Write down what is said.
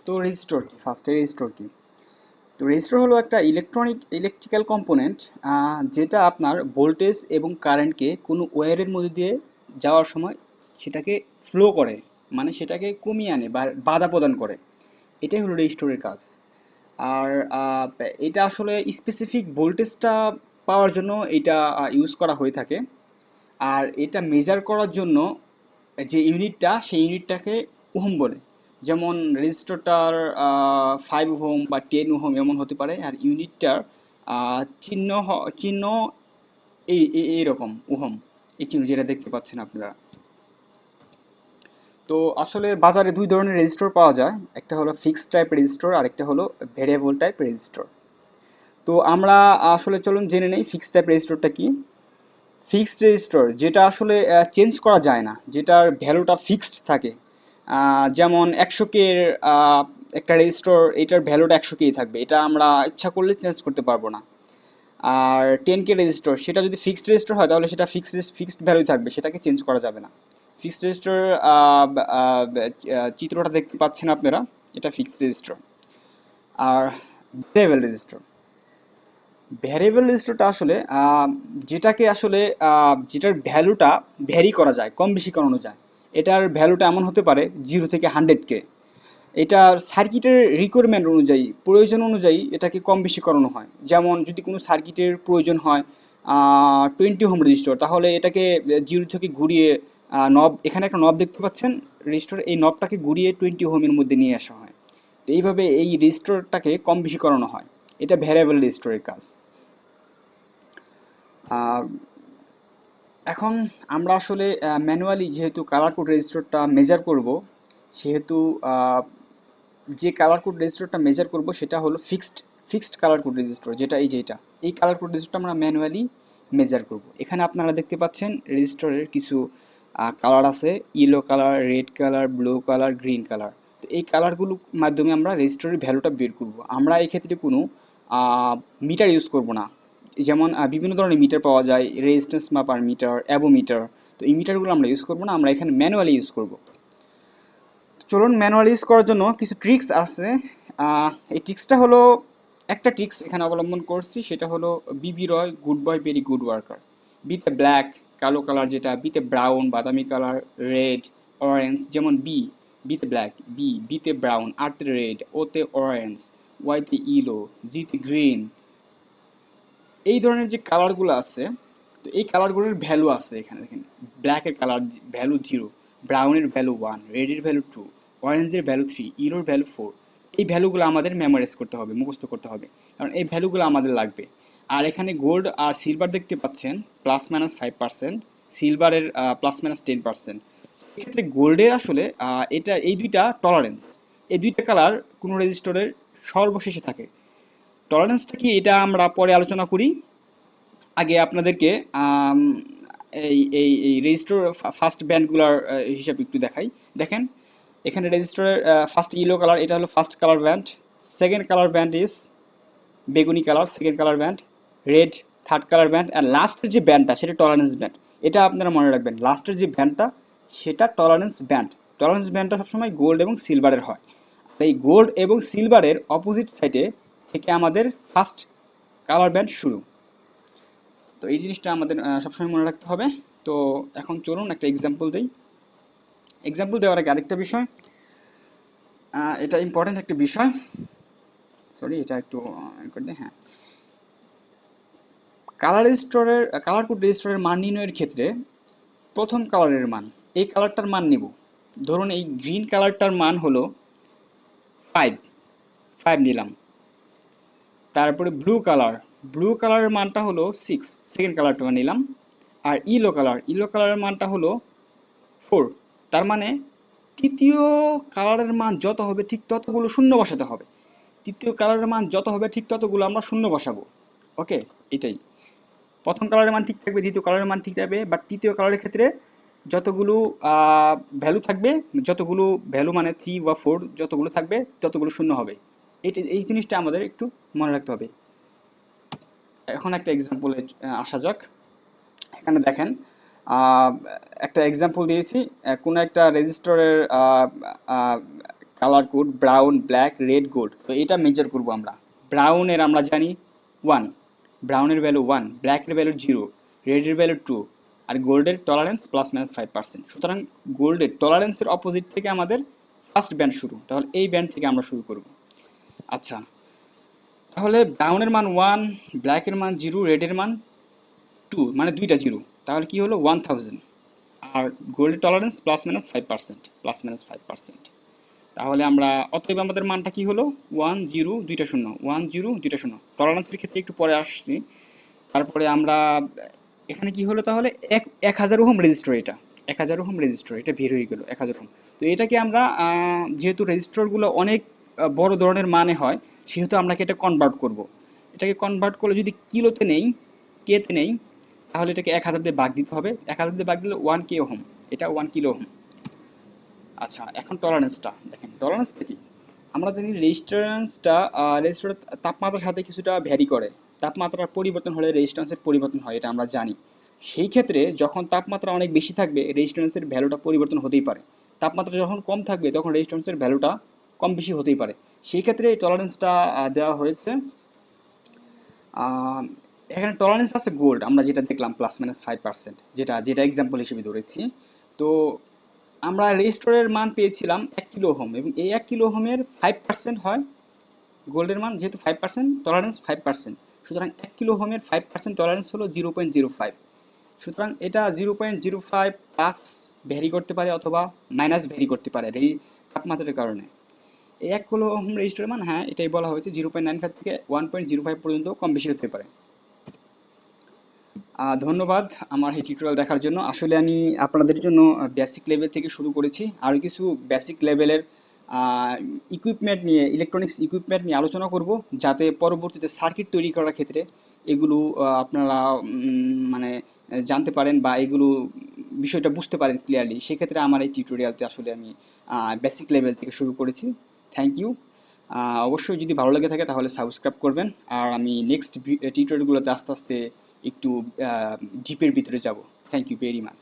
তো রেজিস্টর কি? ফার্স্টে রেজিস্টর কি? তো রেজিস্টর হলো একটা ইলেকট্রিক্যাল কম্পোনেন্ট যেটা আপনার ভোল্টেজ এবং কারেন্টকে কোনো ওয়্যারের মধ্যে দিয়ে যাওয়ার সময় সেটাকে ফ্লো করে, মানে সেটাকে কমিয়ে আনে বা বাধা প্রদান করে। এটাই হলো রেজিস্টরের কাজ। আর এটা আসলে স্পেসিফিক ভোল্টেজটা পাওয়ার জন্য এটা ইউজ করা হয়ে থাকে। আর এটা মেজার করার জন্য যে ইউনিটটা, সেই ইউনিটটাকে ওহম বলে। যেমন রেজিস্টরটার 5 ওহম বা 10 ওহম এমন হতে পারে, আর ইউনিটটার চিহ্ন এইরকম ওহম, এই চিহ্ন যেটা দেখতে পাচ্ছেন আপনারা। তো আসলে বাজারে দুই ধরনের রেজিস্টর পাওয়া যায়, একটা হলো ফিক্সড টাইপ রেজিস্টর আর একটা হলো ভেরিয়েবল টাইপ রেজিস্টর। তো আমরা আসলে চলুন জেনে নেই ফিক্সড টাইপ রেজিস্টরটা কি। ফিক্সড রেজিস্টর যেটা আসলে চেঞ্জ করা যায় না, যেটার ভ্যালুটা ফিক্সড থাকে। যেমন 100K এর একটা রেজিস্টর, এটার ভ্যালুটা 100K থাকবে, এটা আমরা ইচ্ছা করলে চেঞ্জ করতে পারবো না। আর 10K রেজিস্টর, সেটা যদি ফিক্সড রেজিস্টর হয় তাহলে সেটা ফিক্সড ভ্যালু থাকবে, সেটাকে চেঞ্জ করা যাবে না। ফিক্সড রেজিস্টর চিত্রটা দেখতে পাচ্ছেন আপনারা, এটা ফিক্সড রেজিস্টর। আর ভেরিয়েবল রেজিস্টর, ভ্যারিয়েবল রেজিস্টরটা আসলে যেটাকে আসলে যেটার ভ্যালুটা ভ্যারি করা যায়, কম বেশি করানো যায়। এটার ভ্যালুটা এমন হতে পারে 0 থেকে 100K। এটার সার্কিটের রিকোয়ারমেন্ট অনুযায়ী, প্রয়োজন অনুযায়ী এটাকে কম বেশি করানো হয়। যেমন যদি কোনো সার্কিটের প্রয়োজন হয় 20 ওহম রেজিস্টর, তাহলে এটাকে 0 থেকে ঘুরিয়ে নব, এখানে একটা নব দেখতে পাচ্ছেন রেজিস্টর, এই নবটাকে ঘুরিয়ে 20 ওহমের মধ্যে নিয়ে আসা হয়। তো এইভাবে এই রেজিস্টরটাকে কম বেশি করানো হয়। এটা ভ্যারিয়েবল রেজিস্টরের কাজ। আহ, এখন আমরা আসলে ম্যানুয়ালি যেহেতু কালার কোড রেজিস্টরটা মেজার করব, সেহেতু যে কালার কোড রেজিস্টরটা মেজার করব সেটা হলো ফিক্সড কালার কোড রেজিস্টর, যেটা এই যেটা, এই কালার কোড রেজিস্টরটা আমরা ম্যানুয়ালি মেজার করব। এখানে আপনারা দেখতে পাচ্ছেন রেজিস্টরের কিছু কালার আছে, yellow colour, red colour, blue colour, green colour. তো এই কালারগুলোর মাধ্যমে আমরা রেজিস্টরের ভ্যালুটা বের করব। আমরা এই ক্ষেত্রে কোনো মিটার ইউজ করব না। যেমন বিভিন্ন ধরনের মিটার পাওয়া যায়, রেজিস্ট্যান্স মাপার মিটার, অ্যাবোমিটার। তো এই মিটারগুলো আমরা ইউজ করব না, আমরা এখানে ম্যানুয়ালি ইউজ করব। চলুন ম্যানুয়াল ইউজ করার জন্য কিছু ট্রিক্স আছে। এই ট্রিক্সটা হলো, একটা ট্রিক্স এখানে অবলম্বন করছি, সেটা হলো B B Roy good boy very good worker. বিতে ব্ল্যাক, কালো কালার যেটা, বিতে ব্রাউন বাদামি কালার, রেড, অরেঞ্জ। যেমন বিতে ব্ল্যাক, বিতে ব্রাউন, আরতে রেড, ওতে অরেঞ্জ, ওয়াইতে ইলো, জিতে গ্রিন। এই ধরনের যে কালারগুলো আছে, তো এই কালারগুলোর ভ্যালু আছে এখানে দেখেন। ব্ল্যাকের কালার ভ্যালু 0, ব্রাউনের ভ্যালু 1, রেডের ভ্যালু 2, অরেঞ্জের ভ্যালু 3, ইলোর ভ্যালু 4। এই ভ্যালুগুলো আমাদের মেমোরাইজ করতে হবে, মুখস্থ করতে হবে, কারণ এই ভ্যালুগুলো আমাদের লাগবে। আর এখানে গোল্ড আর সিলভার দেখতে পাচ্ছেন +-5%, সিলভারের +-10%। এক্ষেত্রে গোল্ডের আসলে এটা এই দুইটা টলারেন্স, এই দুইটা কালার কোনো রেজিস্টরের সর্বশেষে থাকে। টলারেন্সটা কি এটা আমরা পরে আলোচনা করি। আগে আপনাদেরকে আম, এই রেজিস্টার ফার্স্ট ব্যান্ডগুলোর হিসাব একটু দেখাই। দেখেন এখানে রেজিস্টারের ফার্স্ট ইয়েলো কালার, এটা হলো first colour band. Second colour band is বেগুনি colour, second colour band. Red third colour band. আর লাস্টের যে ব্যান্ডটা সেটা টলারেন্স ব্যান্ড। এটা আপনারা মনে রাখবেন, লাস্টের যে ব্যান্ডটা সেটা টলারেন্স ব্যান্ড। টলারেন্স ব্যান্ডটা সবসময় গোল্ড এবং সিলভারের হয়। আর এই গোল্ড এবং সিলভারের অপোজিট সাইডে থেকে আমাদের ফার্স্ট কালার ব্যান্ড শুরু। তো এই জিনিসটা আমাদের সবসময় মনে রাখতে হবে। তো এখন চলুন একটা এক্সাম্পল দেই। এক্সাম্পল দেওয়ার আগে আরেকটা বিষয়, এটা ইম্পর্টেন্ট একটা বিষয়। সরি, এটা একটু করে দিই। হ্যাঁ, কালার কোড রেজিস্টরের মান নির্ণয়ের ক্ষেত্রে প্রথম কালারের মান, এই কালারটার মান নিব। ধরুন এই গ্রিন কালারটার মান হলো 5, 5 নিলাম। তারপরে ব্লু কালারের মানটা হলো 6, সেকেন্ড কালারটা নিলাম। আর ইলো কালারের মানটা হলো 4। তার মানে তৃতীয় কালারের মান যত হবে ঠিক ততগুলো শূন্য বসাতে হবে। তৃতীয় কালারের মান যত হবে ঠিক ততগুলো আমরা শূন্য বসাবো। ওকে, এটাই। প্রথম কালারের মান ঠিক থাকবে, দ্বিতীয় কালারের মান ঠিক থাকবে, বাট তৃতীয় কালারের ক্ষেত্রে যতগুলো ভ্যালু থাকবে, যতগুলো ভ্যালু মানে 3 বা 4 যতগুলো থাকবে ততগুলো শূন্য হবে। এই জিনিসটা আমাদের একটু মনে রাখতে হবে। এখন একটা এক্সাম্পলে আসা যাক। এখানে দেখেন আহ, একটা এক্সাম্পল দিয়েছি। কোনো একটা রেজিস্টরের colour code brown, black, red, gold. তো এটা মেজার করব আমরা। ব্রাউনের আমরা জানি 1, ব্রাউনের ভ্যালু 1, ব্ল্যাকের ভ্যালু 0, রেডের ভ্যালু 2, আর গোল্ডের টলারেন্স +-5%। সুতরাং গোল্ডের টলারেন্সের অপোজিট থেকে আমাদের ফার্স্ট ব্যান্ড শুরু, তাহলে এই ব্যান্ড থেকে আমরা শুরু করব। আচ্ছা, তাহলে ব্রাউনের মান 1, ব্ল্যাকের মান 0, রেডের মান 2, মানে দুইটা 0, তাহলে কি হলো 1000। আর গোল্ডের টলারেন্স +-5%, তাহলে আমরা অতএব আমাদের মানটা কি হলো 1 0 2টা 0, 1 0 2টা 0। টলারেন্সের ক্ষেত্রে একটু পরে আসছি। তারপরে আমরা এখানে কি হলো তাহলে 1000 ওহম রেজিস্টর, এটা 1000 ওহম রেজিস্টর, এটা বের হয়ে গেল 1000 ওহম। তো এটাকে আমরা যেহেতু রেজিস্টরগুলো অনেক বড় ধরনের মানে হয়, সেহেতু আমরা এটা কনভার্ট করব। এটাকে কনভার্ট করলে যদি কিলোতে নেই, কেতে নেই, তাহলে এটাকে 1000 দিয়ে ভাগ দিতে হবে। 1000 দিয়ে ভাগ দিলে 1 কে ওহম, এটা 1 কিলো ওহম। আচ্ছা, এখন টলারেন্সটা দেখেন। টলারেন্সটা কি? আমরা জানি রেজিস্ট্যান্সের তাপমাত্রার সাথে কিছুটা ভ্যারি করে। তাপমাত্রার পরিবর্তন হলে রেজিস্ট্যান্সের পরিবর্তন হয়, এটা আমরা জানি। সেই ক্ষেত্রে যখন তাপমাত্রা অনেক বেশি থাকবে, রেজিস্ট্যান্সের ভ্যালুটা পরিবর্তন হতেই পারে। তাপমাত্রা যখন কম থাকবে, তখন রেজিস্ট্যান্সের ভ্যালুটা কম বেশি হতেই পারে। সেই ক্ষেত্রে এই টলারেন্সটা দেওয়া হয়েছে। আহ, এখানে টলারেন্স আছে গোল্ড, আমরা যেটা দেখলাম +-5%, যেটা এক্সাম্পল হিসেবে ধরেছি। তো আমরা রেজিস্টরের মান পেয়েছিলাম 1 কিলো ওহম, এবং এই 1 কিলো ওহমের 5% হয় গোল্ডের মান, যেহেতু 5%, টলারেন্স 5%। সুতরাং 1 কিলো ওহমের 5% টলারেন্স হলো 0.05। সুতরাং এটা 0.05 প্লাস ভ্যারি করতে পারে অথবা মাইনাস ভ্যারি করতে পারে এই তাপমাত্রার কারণে। এই 1 কিলো ওহম রেজিস্টরের মান, হ্যাঁ, এটাই বলা হয়েছে 0.95 থেকে 1.05 পর্যন্ত কম বেশি হতে পারে। ধন্যবাদ আমার এই টিউটোরিয়াল দেখার জন্য। আসলে আমি আপনাদের জন্য বেসিক লেভেল থেকে শুরু করেছি, আরও কিছু বেসিক লেভেলের ইকুইপমেন্ট নিয়ে, ইলেকট্রনিক্স ইকুইপমেন্ট নিয়ে আলোচনা করব, যাতে পরবর্তীতে সার্কিট তৈরি করার ক্ষেত্রে এগুলো আপনারা মানে জানতে পারেন, বা এগুলো বিষয়টা বুঝতে পারেন ক্লিয়ারলি। সেক্ষেত্রে আমার এই টিউটোরিয়ালটি আসলে আমি বেসিক লেভেল থেকে শুরু করেছি। Thank you. অবশ্যই যদি ভালো লেগে থাকে তাহলে সাবস্ক্রাইব করবেন, আর আমি নেক্সট টিউটোরিয়ালগুলোতে আস্তে আস্তে একটু ডিপের ভিতরে যাব। Thank you very much.